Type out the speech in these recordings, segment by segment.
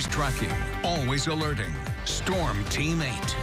Always tracking, always alerting. Storm Team 8.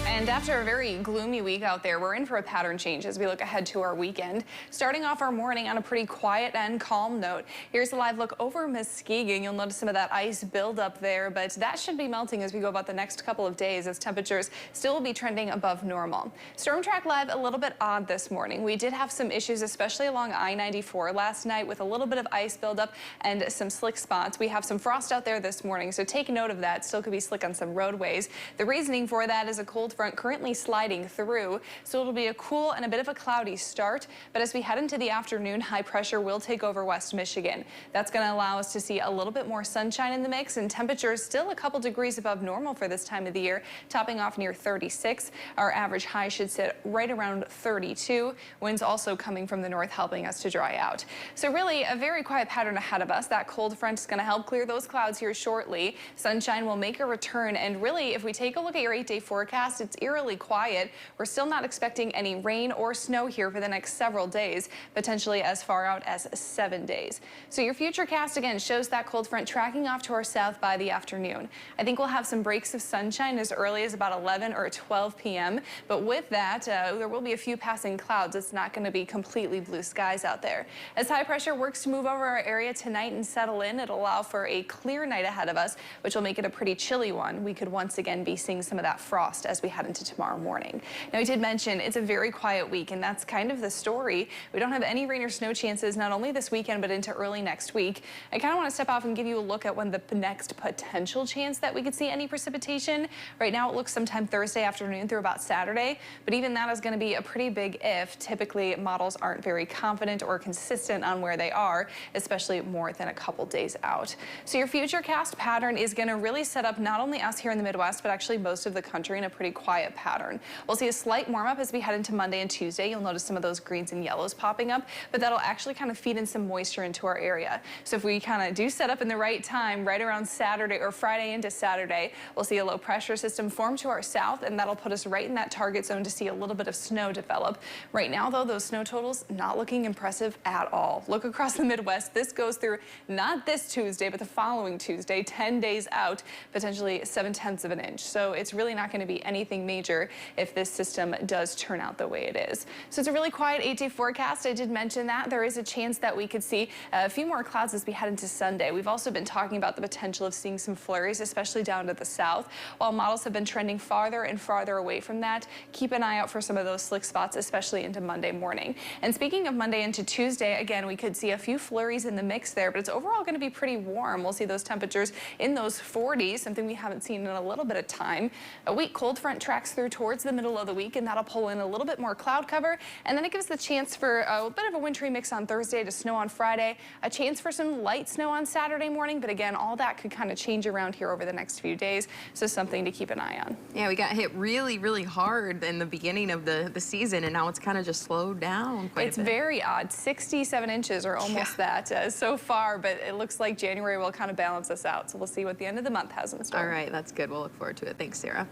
And after a very gloomy week out there, we're in for a pattern change as we look ahead to our weekend. Starting off our morning on a pretty quiet and calm note. Here's a live look over Muskegon. You'll notice some of that ice build up there, but that should be melting as we go about the next couple of days as temperatures still will be trending above normal. Storm Track Live a little bit odd this morning. We did have some issues, especially along I-94 last night with a little bit of ice buildup and some slick spots. We have some frost out there this morning, so take note of that. Still could be slick on some roadways. The reasoning for that is a cold front currently sliding through, so it'll be a cool and a bit of a cloudy start, but as we head into the afternoon, high pressure will take over West Michigan. That's going to allow us to see a little bit more sunshine in the mix, and temperatures still a couple degrees above normal for this time of the year, topping off near 36. Our average high should sit right around 32. Winds also coming from the north, helping us to dry out. So really a very quiet pattern ahead of us. That cold front is going to help clear those clouds here shortly. Sunshine will make a return, and really if we take a look at your 8-day forecast, it's eerily quiet. We're still not expecting any rain or snow here for the next several days, potentially as far out as 7 days. So your futurecast again shows that cold front tracking off to our south by the afternoon. I think we'll have some breaks of sunshine as early as about 11 or 12 p.m. But with that, there will be a few passing clouds. It's not going to be completely blue skies out there. As high pressure works to move over our area tonight and settle in, it'll allow for a clear night ahead of us, which will make it a pretty chilly one. We could once again be seeing some of that frost as we head into tomorrow morning. Now, I did mention it's a very quiet week, and that's kind of the story. We don't have any rain or snow chances, not only this weekend, but into early next week. I kind of want to step off and give you a look at when the next potential chance that we could see any precipitation. Right now, it looks sometime Thursday afternoon through about Saturday, but even that is going to be a pretty big if. Typically, models aren't very confident or consistent on where they are, especially more than a couple days out. So your futurecast pattern is going to really set up not only us here in the Midwest, but actually most of the country in a pretty quiet pattern. We'll see a slight warm up as we head into Monday and Tuesday. You'll notice some of those greens and yellows popping up, but that'll actually kind of feed in some moisture into our area. So if we kind of do set up in the right time, right around Saturday or Friday into Saturday, we'll see a low pressure system form to our south, and that'll put us right in that target zone to see a little bit of snow develop. Right now, though, those snow totals not looking impressive at all. Look across the Midwest. This goes through not this Tuesday, but the following Tuesday, 10 days out, potentially 7/10 of an inch. So it's really not going to be anything major if this system does turn out the way it is. So it's a really quiet 8-day forecast. I did mention that there is a chance that we could see a few more clouds as we head into Sunday. We've also been talking about the potential of seeing some flurries, especially down to the south. While models have been trending farther and farther away from that, keep an eye out for some of those slick spots, especially into Monday morning. And speaking of Monday into Tuesday, again, we could see a few flurries in the mix there, but it's overall going to be pretty warm. We'll see those temperatures in those 40s, something we haven't seen in a little bit of time. A weak cold front tracks through towards the middle of the week, and that'll pull in a little bit more cloud cover, and then it gives the chance for a bit of a wintry mix on Thursday to snow on Friday, a chance for some light snow on Saturday morning, but again, all that could kind of change around here over the next few days, so something to keep an eye on. Yeah, we got hit really, really hard in the beginning of the season, and now it's kind of just slowed down quite a bit. It's very odd. 67 inches or almost that so far, but it looks like January will kind of balance us out, so we'll see what the end of the month has in store. All right, that's good. We'll look forward to it. Thanks, Sarah.